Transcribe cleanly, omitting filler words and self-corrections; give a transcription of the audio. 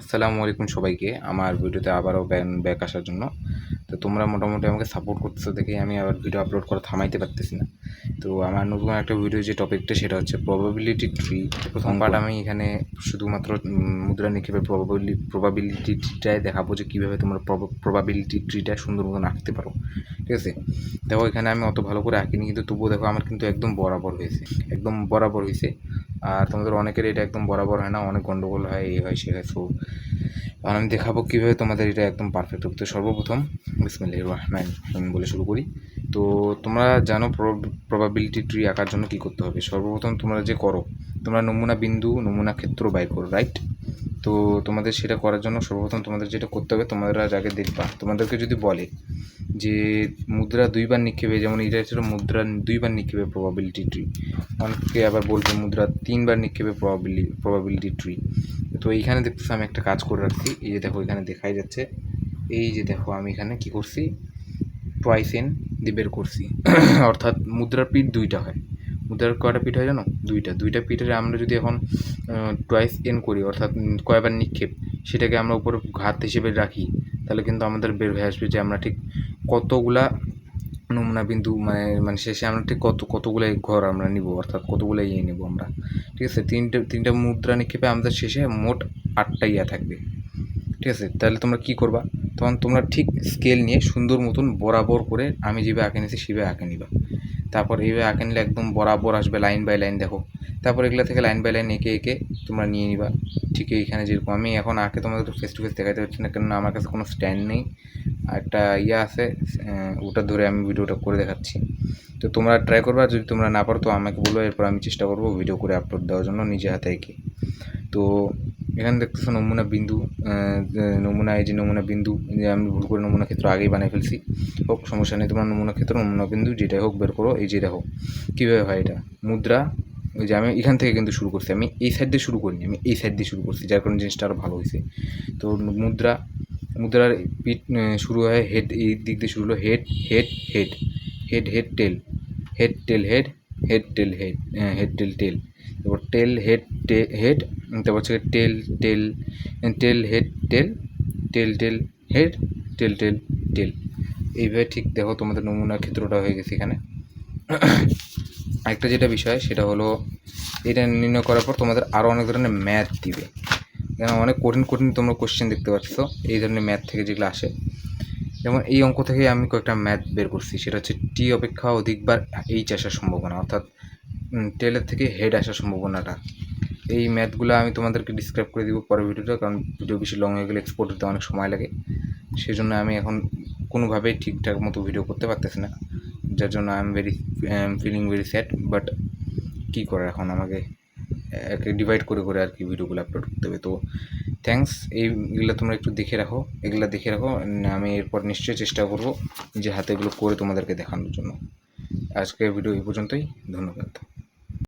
আসসালামু আলাইকুম সবাইকে আমার ভিডিওতে আবারও ব্যাক আসার জন্য। তো তোমরা মোটামুটি আমাকে সাপোর্ট করতেছো দেখেই আমি আবার ভিডিও আপলোড করা থামাইতে পারতেছি না। তো আমার নতুন একটা ভিডিও যে টপিকটা সেটা হচ্ছে প্রবাবিলিটি ট্রি। প্রথম পার্ট আমি এখানে শুধুমাত্র মুদ্রা নিক্ষেপের প্রবাবিলিটি ট্রিটাই দেখাবো যে কীভাবে তোমরা প্রবাবিলিটি ট্রিটা সুন্দর মতন আঁকতে পারো। ঠিক আছে, দেখো এখানে আমি অত ভালো করে আঁকিনি, কিন্তু তবুও দেখো আমার কিন্তু একদম বরাবর হয়েছে। আর তোমাদের অনেকের এটা একদম বরাবর হয় না, অনেক গন্ডগোল হয়, এই হয় সে হয়। সো আর আমি দেখাবো কীভাবে তোমাদের এটা একদম পারফেক্ট হবে। তো সর্বপ্রথম বিসমিল্লাহির রহমানির রহিম বলে শুরু করি। তো তোমরা জানো প্রবাবিলিটি ট্রি আঁকার জন্য কী করতে হবে। সর্বপ্রথম তোমরা যে করো, তোমরা নমুনা বিন্দু নমুনা ক্ষেত্র বাইর করো, রাইট। তো তোমাদের সেটা করার জন্য সর্বপ্রথম তোমাদের যেটা করতে হবে, তোমরা আগে দেখবা তোমাদেরকে যদি বলে যে মুদ্রা দুইবার নিক্ষেপে, যেমন এটা ছিল মুদ্রা দুইবার নিক্ষেপে প্রবাবিলিটি ট্রি, অনেকে আবার বলবে মুদ্রা তিনবার নিক্ষেপে প্রবাবিলিটি ট্রি। তো এইখানে দেখতেছো আমি একটা কাজ করে রাখছি, এই যে দেখো এখানে দেখাই যাচ্ছে, এই যে দেখো আমি এখানে কি করছি, টুয়াইস এন দিয়ে বের করছি। অর্থাৎ মুদ্রার পিঠ দুইটা হয়। মুদ্রার কয়টা পিঠ হয় জানো? দুইটা পিঠের আমরা যদি এখন টুয়াইস এন করি, অর্থাৎ কয়বার নিক্ষেপ, সেটাকে আমরা উপরে ঘাত হিসেবে রাখি, তাহলে কিন্তু আমাদের বের হয়ে আসবে যে আমরা ঠিক কতগুলা নমুনা বিন্দু মানে শেষে আমরা ঠিক কতগুলো ঘর আমরা নিব, অর্থাৎ কতগুলো নেব আমরা। ঠিক আছে, তিনটা মুদ্রা নিক্ষেপে আমাদের শেষে মোট 8টা থাকবে। ঠিক আছে, তাহলে তোমরা কি করবা, তখন তোমরা ঠিক স্কেল নিয়ে সুন্দর মতন বরাবর করে আমি যেভাবে আঁকে নিয়েছি সেভাবে আঁকে নিবা। তারপর এইভাবে আঁকে নিলে একদম বরাবর আসবে, লাইন বাই লাইন। দেখো তারপর এগুলো থেকে লাইন বাই লাইন এঁকে তোমরা নিয়ে নিবা। ঠিক এইখানে যেরকম আমি এখন আঁকে তোমাদের ফেস টু ফেস দেখাতে পারছি না, কেননা আমার কাছে কোনো স্ট্যান্ড নেই। একটা আছে, ওটা ধরে আমি ভিডিওটা করে দেখাচ্ছি। তো তোমরা ট্রাই করবা, যদি তোমরা না পারো তো আমাকে বলবো, এরপর আমি চেষ্টা করবো ভিডিও করে আপলোড দেওয়ার জন্য নিজে হাতে এঁকে। তো এখানে দেখতেছো নমুনা বিন্দু, এই যে নমুনা বিন্দু, যে আমি ভুল করে নমুনা ক্ষেত্র আগেই বানিয়ে ফেলছি। হোক, সমস্যা নেই, তোমার নমুনা ক্ষেত্র নমুনা বিন্দু যেটাই হোক বের করো। এই যে দেখো কীভাবে হয় এটা মুদ্রা, ওই যে আমি এখান থেকে কিন্তু শুরু করছি, আমি এই সাইড দিয়ে শুরু করিনি, আমি এই সাইড দিয়ে শুরু করছি, যার কারণে জিনিসটা আরও ভালো হয়েছে। তো মুদ্রার পিঠ শুরু হয় হেড, এই দিক দিয়ে শুরু হলো head head head head head tail, head tail head, head tail head, head tail tail, তারপর টেল হেড হেড, তারপর হচ্ছে টেল টেল টেল হেড টেল, টেল টেল হেড, টেল টেল টেল। এইভাবে ঠিক দেখো তোমাদের নমুনা ক্ষেত্রটা হয়ে গেছে এখানে। আরেকটা যেটা বিষয় সেটা হলো, এটা নির্ণয় করার পর তোমাদের আরও অনেক ধরনের ম্যাথ দিবে, যেমন অনেক কঠিন তোমরা কোশ্চেন দেখতে পাচ্ছ এই ধরনের ম্যাথ থেকে যেগুলো আসে। যেমন এই অঙ্ক থেকে আমি কয়েকটা ম্যাথ বের করছি, সেটা হচ্ছে টি অপেক্ষা অধিকবার এইচ আসার সম্ভাবনা, অর্থাৎ টেলের থেকে হেড আসার সম্ভাবনাটা। এই ম্যাথগুলো আমি তোমাদেরকে ডিসক্রাইব করে দিব পরের ভিডিওটা, কারণ ভিডিও বেশি লং হয়ে গেলে এক্সপোর্ট দিতে অনেক সময় লাগে। সেই জন্য আমি এখন কোনোভাবেই ঠিকঠাক মতো ভিডিও করতে পারতেছি না, যার জন্য I am feeling very sad. But কী করার, এখন আমাকে ডিভাইড করে আর কি ভিডিওগুলো আপলোড করতে হবে। তো থ্যাঙ্কস, এইগুলো তোমরা একটু দেখে রাখো, আমি এরপর নিশ্চয়ই চেষ্টা করবো নিজের হাতে এগুলো করে তোমাদেরকে দেখানোর জন্য। আজকের ভিডিও এই পর্যন্তই, ধন্যবাদ।